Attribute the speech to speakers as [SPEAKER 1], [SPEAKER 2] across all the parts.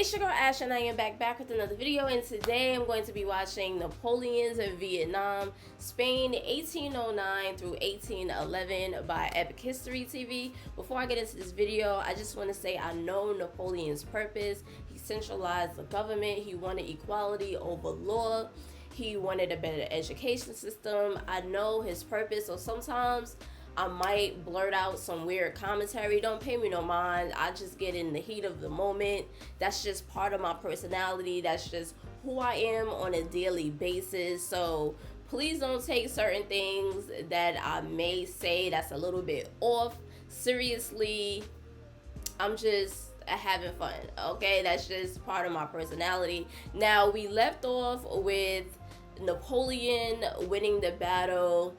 [SPEAKER 1] It's your girl Ash and I am back with another video, and today I'm going to be watching Napoleon's in Vietnam, Spain 1809 through 1811 by Epic History TV. Before I get into this video, I just want to say I know Napoleon's purpose. He centralized the government, he wanted equality over law, he wanted a better education system. I know his purpose, so sometimes I might blurt out some weird commentary. Don't pay me no mind. I just get in the heat of the moment. That's just part of my personality. That's just who I am on a daily basis. So please don't take certain things that I may say that's a little bit off seriously. I'm just having fun, okay? That's just part of my personality. Now, we left off with Napoleon winning the battle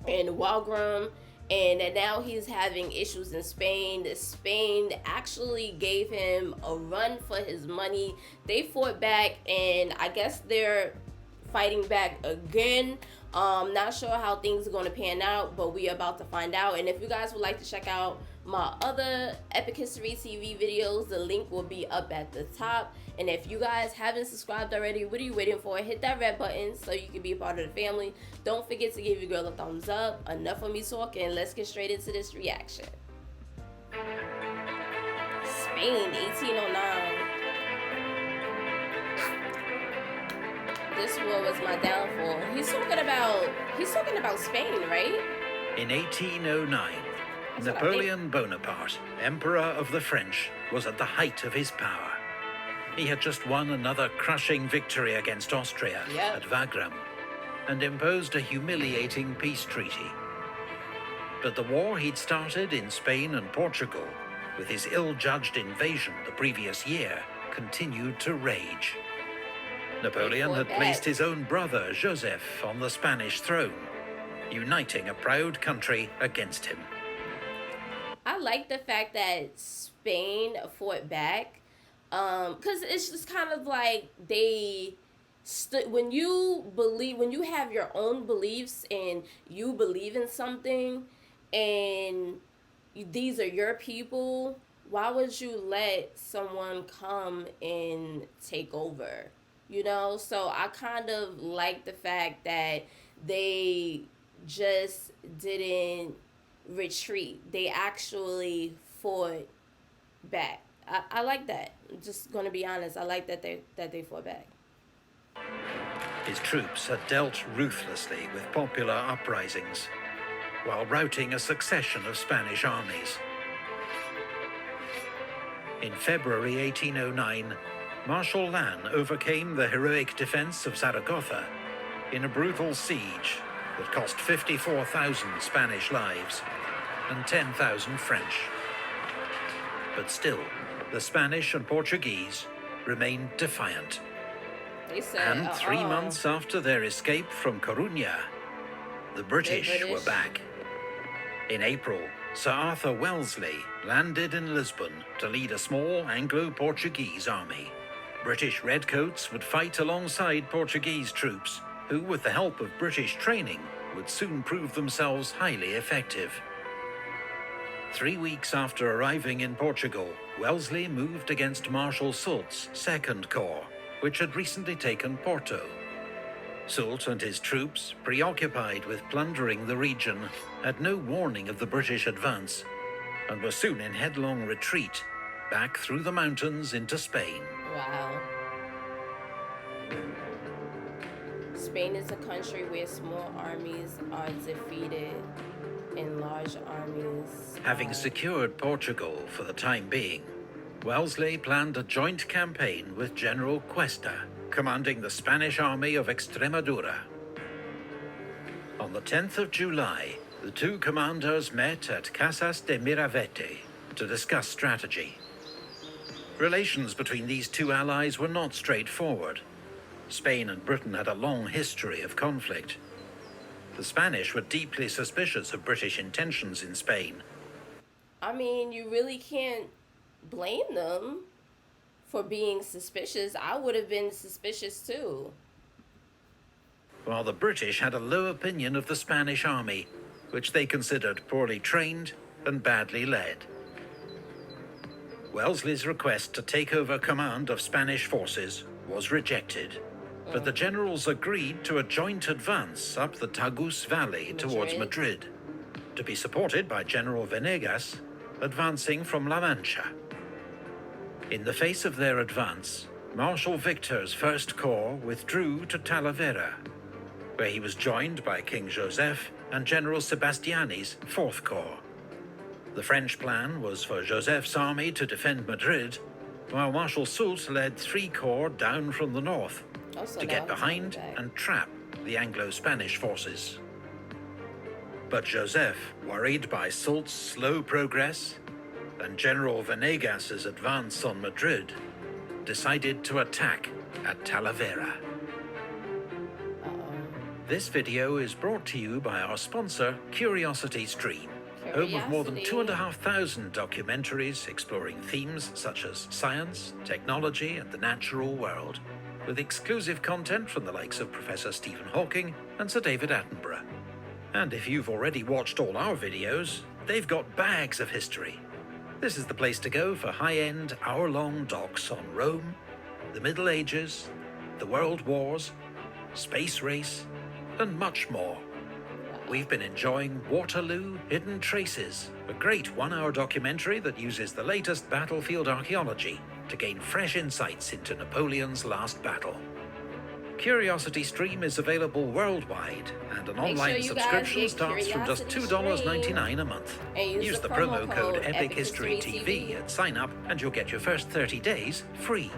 [SPEAKER 1] in Wagram, and now he's having issues in Spain. Spain actually gave him a run for his money. They fought back, and I guess they're fighting back again. Not sure how things are going to pan out, but we are about to find out. And if you guys would like to check out my other Epic History TV videos, the link will be up at the top. And if you guys haven't subscribed already, what are you waiting for? Hit that red button so you can be a part of the family. Don't forget to give your girl a thumbs up. Enough of me talking. Let's get straight into this reaction. Spain, 1809. This war was my downfall. He's talking about Spain, right?
[SPEAKER 2] In 1809, Napoleon Bonaparte, Emperor of the French, was at the height of his power. He had just won another crushing victory against Austria at Wagram and imposed a humiliating peace treaty. But the war he'd started in Spain and Portugal, with his ill-judged invasion the previous year, continued to rage. Napoleon had placed his own brother, Joseph, on the Spanish throne, uniting a proud country against him.
[SPEAKER 1] I like the fact that Spain fought back, because it's just kind of like they when you have your own beliefs and you believe in something and these are your people, why would you let someone come and take over? You know, so I kind of like the fact that they just didn't retreat. They actually fought back. I like that. I'm just going to be honest. I like that they fought back.
[SPEAKER 2] His troops had dealt ruthlessly with popular uprisings while routing a succession of Spanish armies. In February 1809, Marshal Lannes overcame the heroic defense of Zaragoza in a brutal siege that cost 54,000 Spanish lives and 10,000 French. But still, the Spanish and Portuguese remained defiant. And 3 months after their escape from Coruña, the British were back. In April, Sir Arthur Wellesley landed in Lisbon to lead a small Anglo-Portuguese army. British redcoats would fight alongside Portuguese troops, who, with the help of British training, would soon prove themselves highly effective. 3 weeks after arriving in Portugal, Wellesley moved against Marshal Soult's Second Corps, which had recently taken Porto. Soult and his troops, preoccupied with plundering the region, had no warning of the British advance, and were soon in headlong retreat, back through the mountains into Spain.
[SPEAKER 1] Wow. Spain is a country where small armies are defeated and large armies.
[SPEAKER 2] Having secured Portugal for the time being, Wellesley planned a joint campaign with General Cuesta, commanding the Spanish army of Extremadura. On the 10th of July, the two commanders met at Casas de Miravete to discuss strategy. Relations between these two allies were not straightforward. Spain and Britain had a long history of conflict. The Spanish were deeply suspicious of British intentions in Spain.
[SPEAKER 1] I mean, you really can't blame them for being suspicious. I would have been suspicious too.
[SPEAKER 2] While the British had a low opinion of the Spanish army, which they considered poorly trained and badly led. Wellesley's request to take over command of Spanish forces was rejected, but the generals agreed to a joint advance up the Tagus Valley towards Madrid, to be supported by General Venegas, advancing from La Mancha. In the face of their advance, Marshal Victor's First Corps withdrew to Talavera, where he was joined by King Joseph and General Sebastiani's Fourth Corps. The French plan was for Joseph's army to defend Madrid, while Marshal Soult led 3 corps down from the north to get behind and trap the Anglo-Spanish forces. But Joseph, worried by Soult's slow progress and General Venegas's advance on Madrid, decided to attack at Talavera. This video is brought to you by our sponsor, Curiosity Stream, home of more than 2,500 documentaries exploring themes such as science, technology, and the natural world, with exclusive content from the likes of Professor Stephen Hawking and Sir David Attenborough. And if you've already watched all our videos, they've got bags of history. This is the place to go for high-end, hour-long docs on Rome, the Middle Ages, the World Wars, space race, and much more. We've been enjoying Waterloo Hidden Traces, a great 1-hour documentary that uses the latest battlefield archaeology to gain fresh insights into Napoleon's last battle. Curiosity Stream is available worldwide, and an online subscription starts from just $2.99 a month. Use the promo code EPICHISTORYTV at sign up, and you'll get your first 30 days free.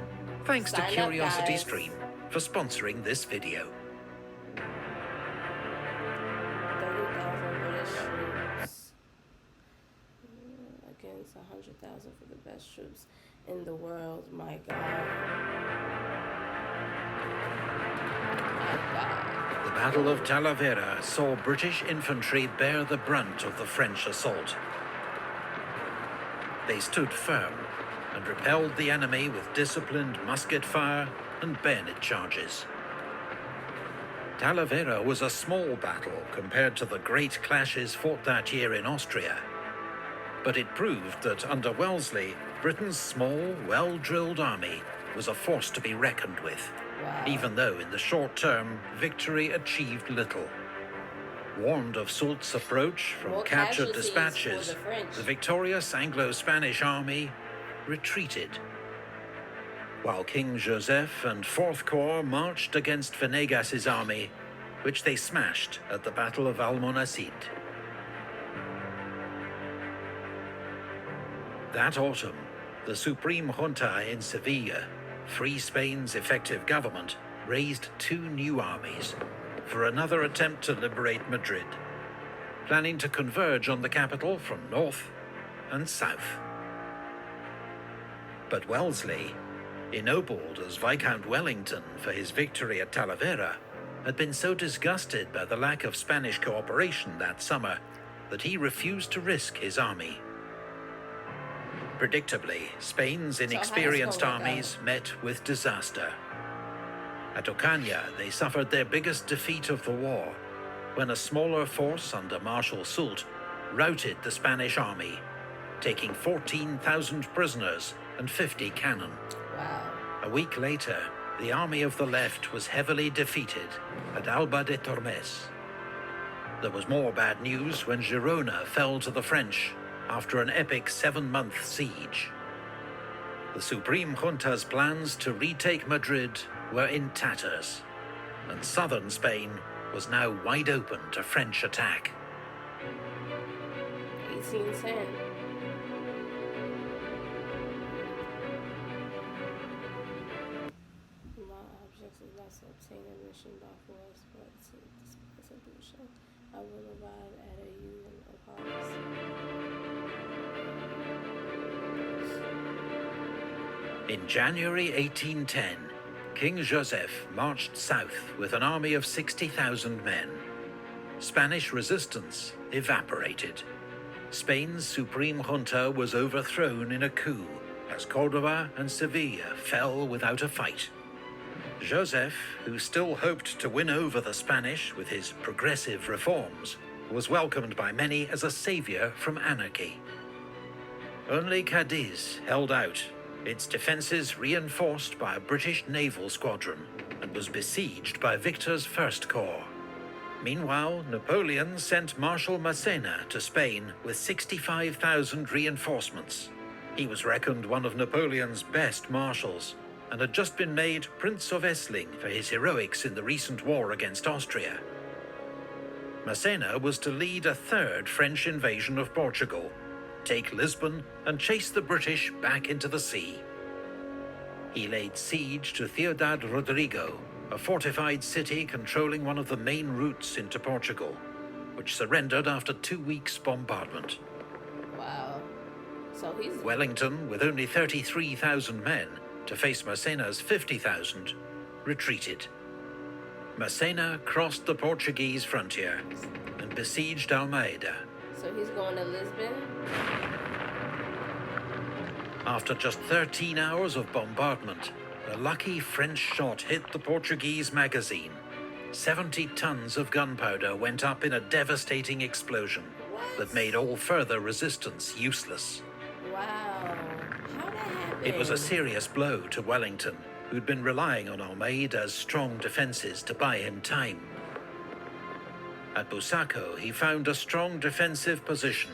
[SPEAKER 2] Thanks to Curiosity Stream for sponsoring this video.
[SPEAKER 1] 30,000 British troops against 100,000 for the best troops in the world. My God.
[SPEAKER 2] The Battle of Talavera saw British infantry bear the brunt of the French assault. They stood firm and repelled the enemy with disciplined musket fire and bayonet charges. Talavera was a small battle compared to the great clashes fought that year in Austria, but it proved that under Wellesley, Britain's small, well-drilled army was a force to be reckoned with.
[SPEAKER 1] Wow. Even
[SPEAKER 2] though in the short term, victory achieved little. Warned of Soult's approach from captured dispatches, the victorious Anglo-Spanish army retreated, while King Joseph and Fourth Corps marched against Venegas's army, which they smashed at the Battle of Almonacid. That autumn, the Supreme Junta in Sevilla, Free Spain's effective government, raised 2 new armies for another attempt to liberate Madrid, planning to converge on the capital from north and south. But Wellesley, ennobled as Viscount Wellington for his victory at Talavera, had been so disgusted by the lack of Spanish cooperation that summer that he refused to risk his army. Predictably, Spain's inexperienced armies met with disaster. At Ocaña, they suffered their biggest defeat of the war, when a smaller force under Marshal Soult routed the Spanish army, taking 14,000 prisoners and 50 cannon.
[SPEAKER 1] Wow.
[SPEAKER 2] A week later, the army of the left was heavily defeated at Alba de Tormes. There was more bad news when Girona fell to the French after an epic 7-month siege. The Supreme Junta's plans to retake Madrid were in tatters, and southern Spain was now wide open to French attack.
[SPEAKER 1] 1810. My object is not to obtain admission by force, but to dispense solution. I will arrive at a union of hearts.
[SPEAKER 2] In January 1810, King Joseph marched south with an army of 60,000 men. Spanish resistance evaporated. Spain's Supreme Junta was overthrown in a coup as Córdoba and Sevilla fell without a fight. Joseph, who still hoped to win over the Spanish with his progressive reforms, was welcomed by many as a savior from anarchy. Only Cadiz held out, its defences reinforced by a British naval squadron, and was besieged by Victor's First Corps. Meanwhile, Napoleon sent Marshal Massena to Spain with 65,000 reinforcements. He was reckoned one of Napoleon's best marshals, and had just been made Prince of Essling for his heroics in the recent war against Austria. Massena was to lead a third French invasion of Portugal, take Lisbon, and chase the British back into the sea. He laid siege to Ciudad Rodrigo, a fortified city controlling one of the main routes into Portugal, which surrendered after 2 weeks' bombardment.
[SPEAKER 1] Wow. So he's...
[SPEAKER 2] Wellington, with only 33,000 men to face Massena's 50,000, retreated. Massena crossed the Portuguese frontier and besieged Almeida.
[SPEAKER 1] So he's going to Lisbon?
[SPEAKER 2] After just 13 hours of bombardment, a lucky French shot hit the Portuguese magazine. 70 tons of gunpowder went up in a devastating explosion that made all further resistance useless.
[SPEAKER 1] Wow. How that happened?
[SPEAKER 2] It was a serious blow to Wellington, who'd been relying on Almeida's strong defences to buy him time. At Busaco, he found a strong defensive position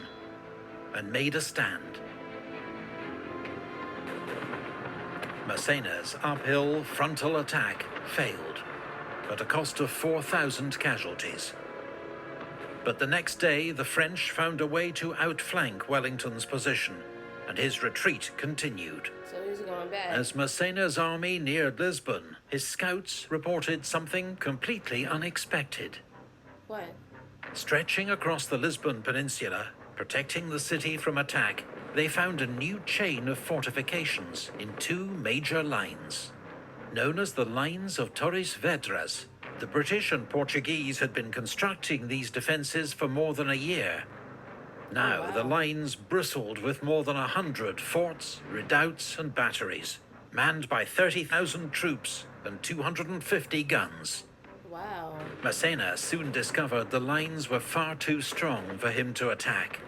[SPEAKER 2] and made a stand. Massena's uphill frontal attack failed, at a cost of 4,000 casualties. But the next day, the French found a way to outflank Wellington's position, and his retreat continued.
[SPEAKER 1] So he's going back.
[SPEAKER 2] As Massena's army neared Lisbon, his scouts reported something completely unexpected.
[SPEAKER 1] What?
[SPEAKER 2] Stretching across the Lisbon Peninsula, protecting the city from attack, they found a new chain of fortifications in 2 major lines. Known as the Lines of Torres Vedras, the British and Portuguese had been constructing these defences for more than a year. Now, the lines bristled with more than 100 forts, redoubts and batteries, manned by 30,000 troops and 250 guns.
[SPEAKER 1] Wow.
[SPEAKER 2] Massena soon discovered the lines were far too strong for him to attack.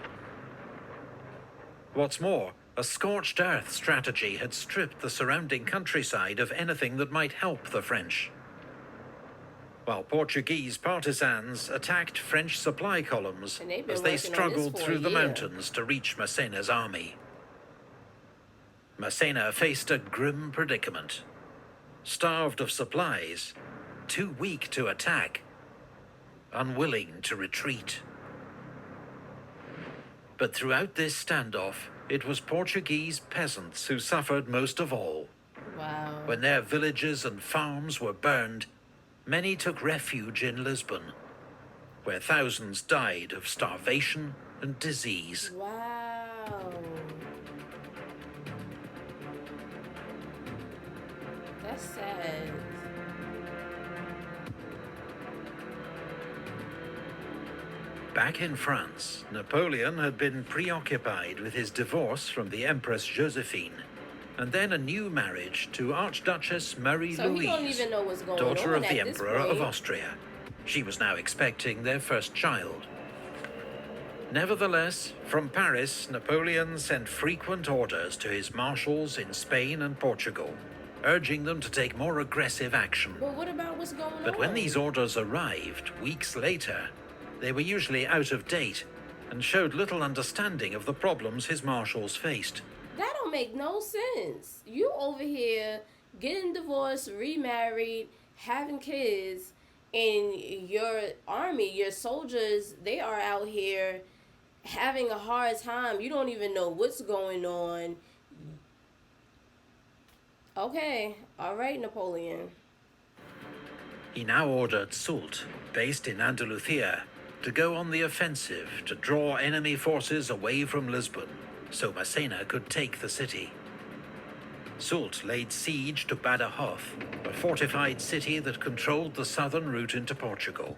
[SPEAKER 2] What's more, a scorched earth strategy had stripped the surrounding countryside of anything that might help the French. While Portuguese partisans attacked French supply columns as they struggled through the mountains to reach Massena's army. Massena faced a grim predicament. Starved of supplies, too weak to attack, unwilling to retreat. But throughout this standoff, it was Portuguese peasants who suffered most of all.
[SPEAKER 1] Wow.
[SPEAKER 2] When their villages and farms were burned, many took refuge in Lisbon, where thousands died of starvation and disease.
[SPEAKER 1] Wow. That's sad.
[SPEAKER 2] Back in France, Napoleon had been preoccupied with his divorce from the Empress Josephine, and then a new marriage to Archduchess Marie-Louise,
[SPEAKER 1] So he don't even know what's going
[SPEAKER 2] daughter
[SPEAKER 1] on
[SPEAKER 2] of the
[SPEAKER 1] at this
[SPEAKER 2] Emperor
[SPEAKER 1] point.
[SPEAKER 2] of Austria. She was now expecting their first child. Nevertheless, from Paris, Napoleon sent frequent orders to his marshals in Spain and Portugal, urging them to take more aggressive action.
[SPEAKER 1] But what about what's going on?
[SPEAKER 2] But when these orders arrived weeks later, they were usually out of date and showed little understanding of the problems his marshals faced.
[SPEAKER 1] That don't make no sense. You over here getting divorced, remarried, having kids, and your army, your soldiers, they are out here having a hard time. You don't even know what's going on. Okay, all right, Napoleon.
[SPEAKER 2] He now ordered Soult, based in Andalusia, to go on the offensive to draw enemy forces away from Lisbon, so Massena could take the city. Soult laid siege to Badajoz, a fortified city that controlled the southern route into Portugal.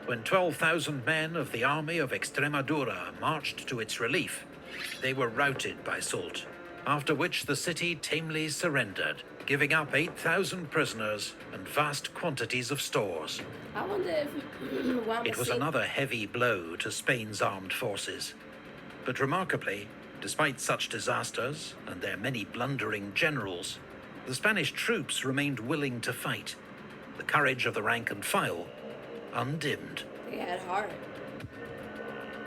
[SPEAKER 2] When 12,000 men of the army of Extremadura marched to its relief, they were routed by Soult, after which the city tamely surrendered, giving up 8,000 prisoners and vast quantities of stores.
[SPEAKER 1] I wonder if
[SPEAKER 2] It was another heavy blow to Spain's armed forces. But remarkably, Despite such disasters and their many blundering generals, the Spanish troops remained willing to fight, the courage of the rank and file undimmed.
[SPEAKER 1] They had heart.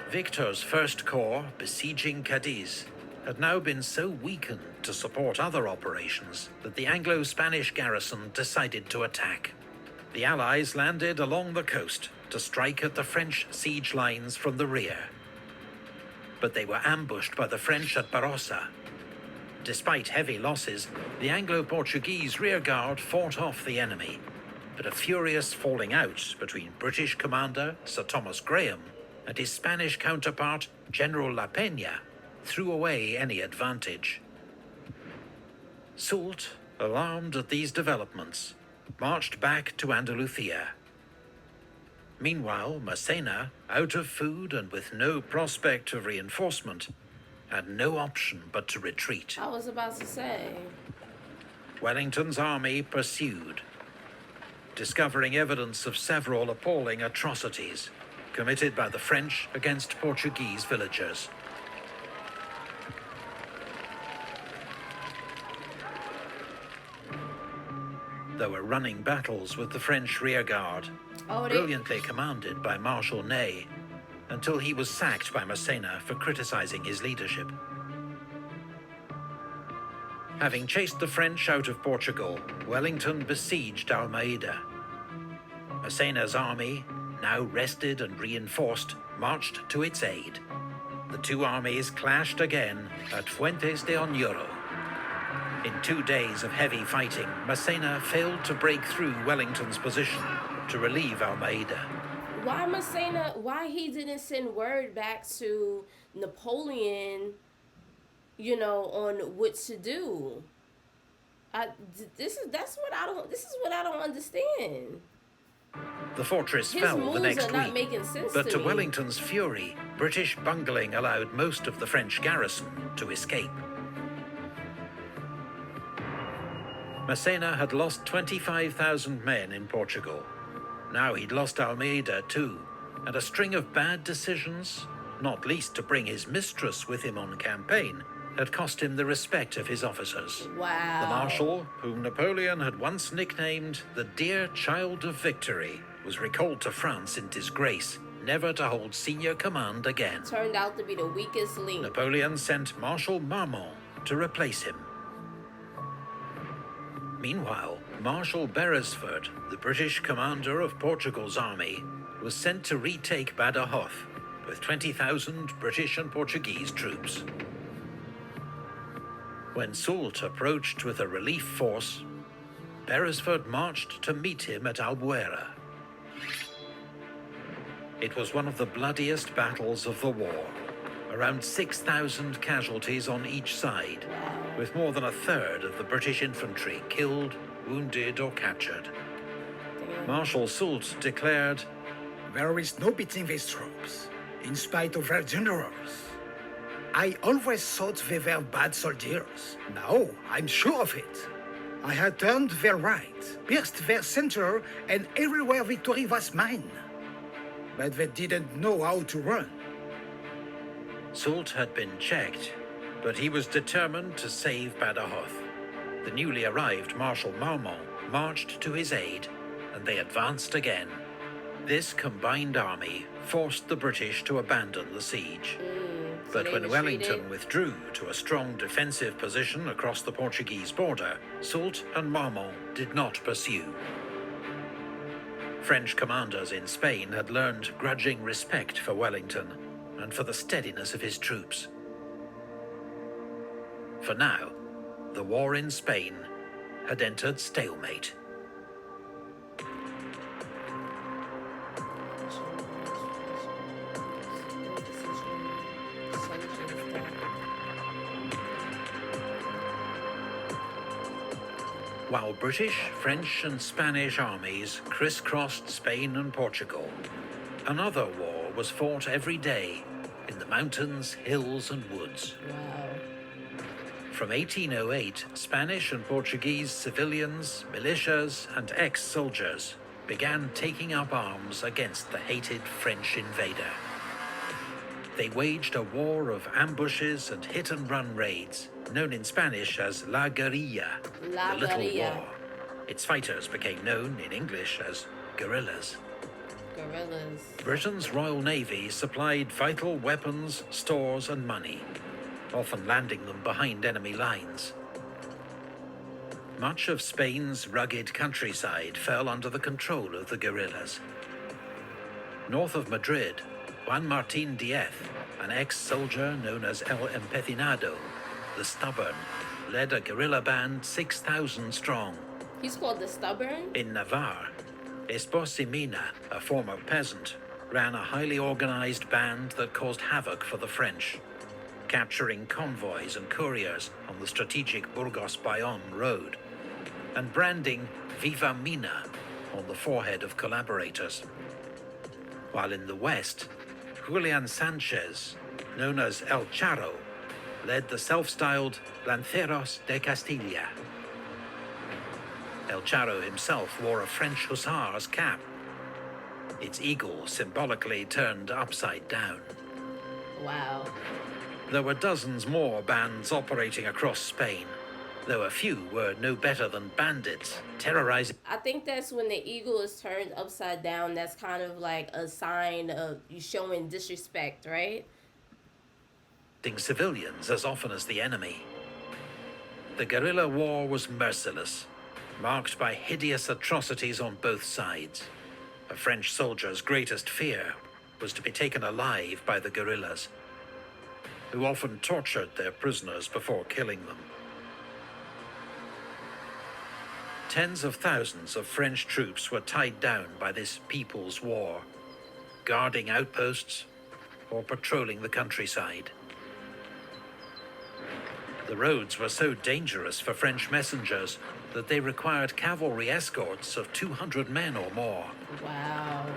[SPEAKER 2] Victor's First Corps, besieging Cadiz, had now been so weakened to support other operations that the Anglo-Spanish garrison decided to attack. The Allies landed along the coast to strike at the French siege lines from the rear. But they were ambushed by the French at Barossa. Despite heavy losses, the Anglo-Portuguese rearguard fought off the enemy, but a furious falling out between British commander Sir Thomas Graham and his Spanish counterpart General La Peña threw away any advantage. Soult, alarmed at these developments, marched back to Andalusia. Meanwhile, Massena, out of food and with no prospect of reinforcement, had no option but to retreat.
[SPEAKER 1] I was about to say.
[SPEAKER 2] Wellington's army pursued, discovering evidence of several appalling atrocities committed by the French against Portuguese villagers. There were running battles with the French rearguard, brilliantly commanded by Marshal Ney, until he was sacked by Massena for criticizing his leadership. Having chased the French out of Portugal, Wellington besieged Almeida. Massena's army, now rested and reinforced, marched to its aid. The two armies clashed again at Fuentes de Oñoro. In 2 days of heavy fighting, Massena failed to break through Wellington's position to relieve Almeida.
[SPEAKER 1] Why Massena, why he didn't send word back to Napoleon, you know, on what to do? This is what I don't understand.
[SPEAKER 2] The fortress
[SPEAKER 1] His
[SPEAKER 2] fell the
[SPEAKER 1] moves
[SPEAKER 2] next
[SPEAKER 1] are not
[SPEAKER 2] week,
[SPEAKER 1] making sense
[SPEAKER 2] but to
[SPEAKER 1] me.
[SPEAKER 2] Wellington's fury, British bungling allowed most of the French garrison to escape. Massena had lost 25,000 men in Portugal. Now he'd lost Almeida too, and a string of bad decisions, not least to bring his mistress with him on campaign, had cost him the respect of his officers.
[SPEAKER 1] Wow.
[SPEAKER 2] The Marshal, whom Napoleon had once nicknamed the Dear Child of Victory, was recalled to France in disgrace, never to hold senior command again.
[SPEAKER 1] Turned out to be the weakest link.
[SPEAKER 2] Napoleon sent Marshal Marmont to replace him. Meanwhile, Marshal Beresford, the British commander of Portugal's army, was sent to retake Badajoz with 20,000 British and Portuguese troops. When Soult approached with a relief force, Beresford marched to meet him at Albuera. It was one of the bloodiest battles of the war. Around 6,000 casualties on each side, with more than a third of the British infantry killed, wounded or captured. Marshal Soult declared,
[SPEAKER 3] "There is no beating these troops, in spite of their generals. I always thought they were bad soldiers. Now I'm sure of it. I had turned their right, pierced their center, and everywhere victory was mine. But they didn't know how to run."
[SPEAKER 2] Soult had been checked, but he was determined to save Badajoz. The newly arrived Marshal Marmont marched to his aid, and they advanced again. This combined army forced the British to abandon the siege. But when Wellington withdrew to a strong defensive position across the Portuguese border, Soult and Marmont did not pursue. French commanders in Spain had learned grudging respect for Wellington and for the steadiness of his troops. For now, the war in Spain had entered stalemate. While British, French and Spanish armies crisscrossed Spain and Portugal, another war was fought every day in the mountains, hills and woods.
[SPEAKER 1] Wow.
[SPEAKER 2] From 1808, Spanish and Portuguese civilians, militias and ex-soldiers began taking up arms against the hated French invader. they waged a war of ambushes and hit-and-run raids, known in Spanish as La Guerrilla,
[SPEAKER 1] La
[SPEAKER 2] the Little
[SPEAKER 1] Guerrilla.
[SPEAKER 2] War. Its fighters became known in English as guerrillas.
[SPEAKER 1] Gorillas.
[SPEAKER 2] Britain's Royal Navy supplied vital weapons, stores and money, often landing them behind enemy lines. Much of Spain's rugged countryside fell under the control of the guerrillas. North of Madrid, Juan Martín Díez, an ex-soldier known as El Empecinado, the Stubborn, led a guerrilla band 6,000 strong.
[SPEAKER 1] He's called the Stubborn?
[SPEAKER 2] In Navarre, Esposimina, a former peasant, ran a highly organized band that caused havoc for the French, capturing convoys and couriers on the strategic Burgos-Bayonne road, and branding Viva Mina on the forehead of collaborators. While in the west, Julian Sanchez, known as El Charro, led the self-styled Lanceros de Castilla. El Charro himself wore a French hussar's cap, its eagle symbolically turned upside down.
[SPEAKER 1] Wow.
[SPEAKER 2] There were dozens more bands operating across Spain, though a few were no better than bandits, terrorizing
[SPEAKER 1] I think that's when the eagle is turned upside down. That's kind of like a sign of you showing disrespect, right?
[SPEAKER 2] civilians as often as the enemy. The guerrilla war was merciless, marked by hideous atrocities on both sides. A French soldier's greatest fear was to be taken alive by the guerrillas, who often tortured their prisoners before killing them. Tens of thousands of French troops were tied down by this people's war, guarding outposts or patrolling the countryside. The roads were so dangerous for French messengers that they required cavalry escorts of 200 men or more.
[SPEAKER 1] Wow.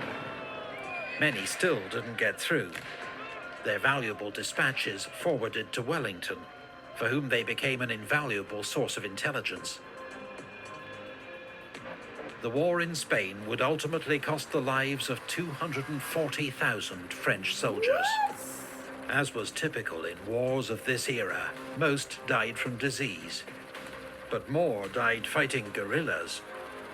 [SPEAKER 2] Many still didn't get through, their valuable dispatches forwarded to Wellington, for whom they became an invaluable source of intelligence. The war in Spain would ultimately cost the lives of 240,000 French soldiers. As was typical in wars of this era, most died from disease, but more died fighting guerrillas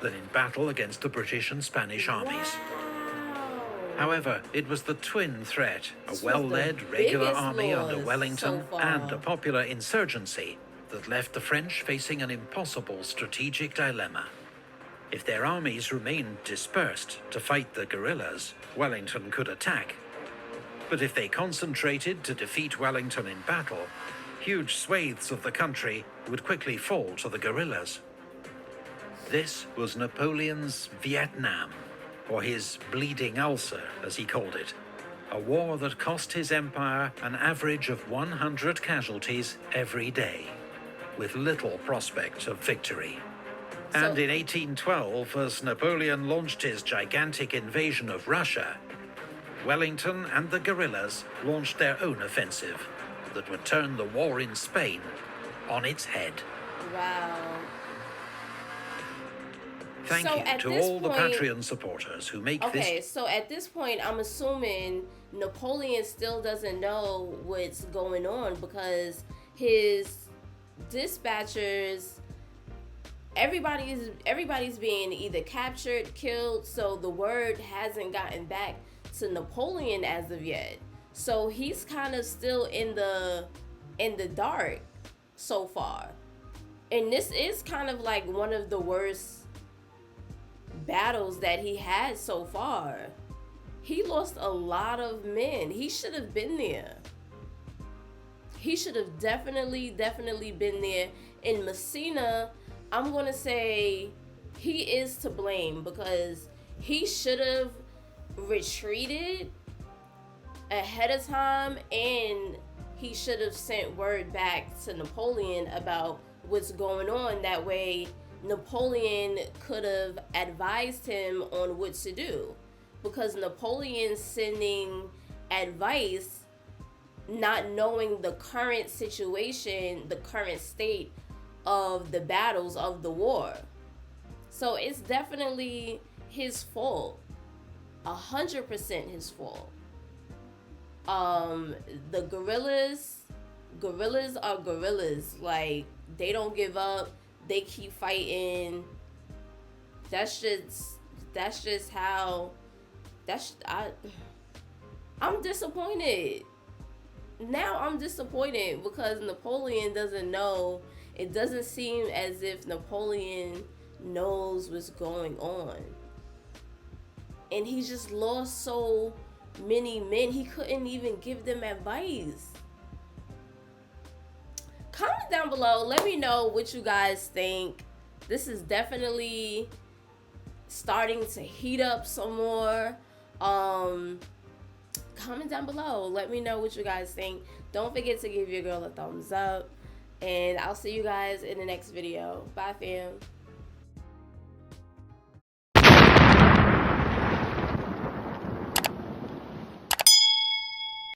[SPEAKER 2] than in battle against the British and Spanish armies.
[SPEAKER 1] Wow.
[SPEAKER 2] However, it was the twin threat, a
[SPEAKER 1] This was
[SPEAKER 2] well-led
[SPEAKER 1] the
[SPEAKER 2] regular
[SPEAKER 1] biggest
[SPEAKER 2] army under
[SPEAKER 1] loss
[SPEAKER 2] Wellington
[SPEAKER 1] so far.
[SPEAKER 2] and a popular insurgency, that left the French facing an impossible strategic dilemma. If their armies remained dispersed to fight the guerrillas, Wellington could attack. But if they concentrated to defeat Wellington in battle, huge swathes of the country would quickly fall to the guerrillas. This was Napoleon's Vietnam, or his bleeding ulcer, as he called it, a war that cost his empire an average of 100 casualties every day, with little prospect of victory. And in 1812, as Napoleon launched his gigantic invasion of Russia, Wellington and the guerrillas launched their own offensive that would turn the war in Spain on its head.
[SPEAKER 1] Wow.
[SPEAKER 2] Thank
[SPEAKER 1] So
[SPEAKER 2] you
[SPEAKER 1] at
[SPEAKER 2] to
[SPEAKER 1] this
[SPEAKER 2] all the
[SPEAKER 1] point-
[SPEAKER 2] Patreon supporters who make
[SPEAKER 1] Okay,
[SPEAKER 2] this.
[SPEAKER 1] so at this point, I'm assuming Napoleon still doesn't know what's going on because his dispatchers, everybody's being either captured, killed, so the word hasn't gotten back to Napoleon as of yet. So he's kind of still in the dark so far. And this is kind of like one of the worst battles that he had so far. He lost a lot of men. He should have been there. He should have definitely been there. In Messina, I'm going to say he is to blame because he should have retreated ahead of time, and he should have sent word back to Napoleon about what's going on. That way Napoleon could have advised him on what to do, because Napoleon sending advice, not knowing the current situation, the current state of the battles of the war. So it's definitely his fault. 100% his fault. The gorillas are gorillas. Like, they don't give up. They keep fighting. That's just how. I'm disappointed. Now I'm disappointed because Napoleon doesn't know. It doesn't seem as if Napoleon knows what's going on. And he just lost so many men. He couldn't even give them advice. Comment down below. Let me know what you guys think. This is definitely starting to heat up some more. Comment down below. Let me know what you guys think. Don't forget to give your girl a thumbs up. And I'll see you guys in the next video. Bye, fam.